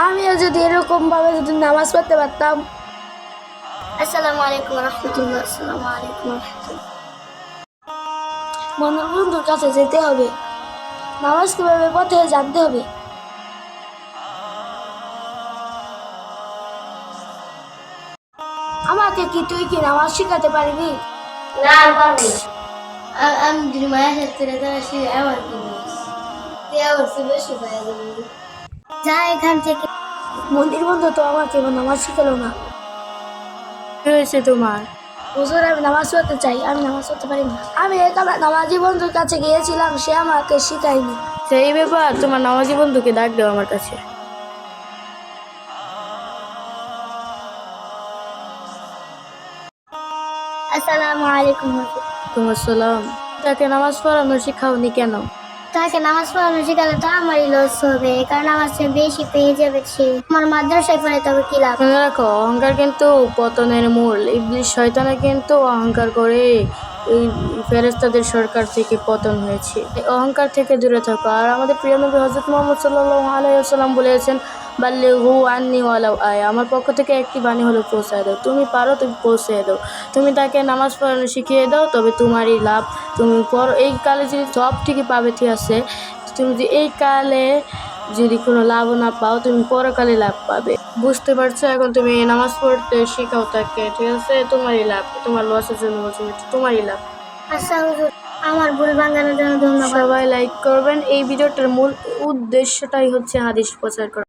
আমিও যদি এরকমভাবে যদি নামাজ পড়তে পারতাম। আসসালামু আলাইকুম রহমতুল্লাহ। আসসালামু আলাইকুম রহমতুল্লাহ। বন্ধুর কাছে যেতে হবে, নামাজ কিভাবে পড়তে হয় জানতে হবে। আমাকে কি তুই কি নামাজ শিখাতে পারবি? না পারবো না। আমি যদি মায়ের সাথে আসি আমার কি তুই আমার চেয়ে বেশি পাই যাবি। যা এখান থেকে। বন্ধু তো আমাকে নামাজ শিখালো না। কি হয়েছে তোমার? হুজুর, আমি নামাজ পড়তে চাই, আমি নামাজ পড়তে পারি না। আমি একা নামাজি বন্ধুর কাছে গিয়েছিলাম, সে আমাকে শিখায়নি। সেই ব্যাপার, তোমার নামাজি বন্ধুকে ডাক দাও আমার কাছে। আসসালামু আলাইকুম হুজুর। তোমার সালাম। তাকে নামাজ পড়ানো শিখাওনি কেন? তাকে নামাজ পড়ানো শেখালে তো আমারই লস হবে, কারণ আমার চেয়ে বেশি পেয়ে যাবে সে। আমার মাদ্রাসায় পড়ে তবে কি লাভ? মনে রাখো, অহংকার কিন্তু পতনের মূল। ইবলিস শয়তানে কিন্তু অহংকার করে এই ফেরেশতাদের সরকার থেকে পতন হয়েছে। এই অহংকার থেকে দূরে থাকো। আর আমাদের প্রিয় নবী হযরত মুহাম্মদ সাল্লাল্লাহু আলাইহি ওয়াসাল্লাম বলেছেন, বাল্লিগু আন্নি ওয়ালাউ আয়া। আমার পক্ষ থেকে একটি বাণী হলো পৌঁছায় দাও। তুমি পারো, তুমি পৌঁছে দাও। তুমি তাকে নামাজ পড়ানো শিখিয়ে দাও, তবে তোমারই লাভ। তুমি এই কালে যদি সব ঠিকই পাবে, ঠিক আছে। তুমি যদি এই কালে যদি কোনো লাভ না পাও, তুমি পরকালে লাভ পাবে। বুঝতে পারছো? এখন তুমি নামাজ পড়তে শিখাও তাকে, ঠিক আছে? তোমারই লাভ, তোমার লসের জন্য বলছি, তোমারই লাভ। আচ্ছা হুজুর, আমার ভুল ভাঙানোর জন্য ধন্যবাদ। সবাই লাইক করবেন। এই ভিডিওটার মূল উদ্দেশ্যটাই হচ্ছে হাদিস প্রচার করা।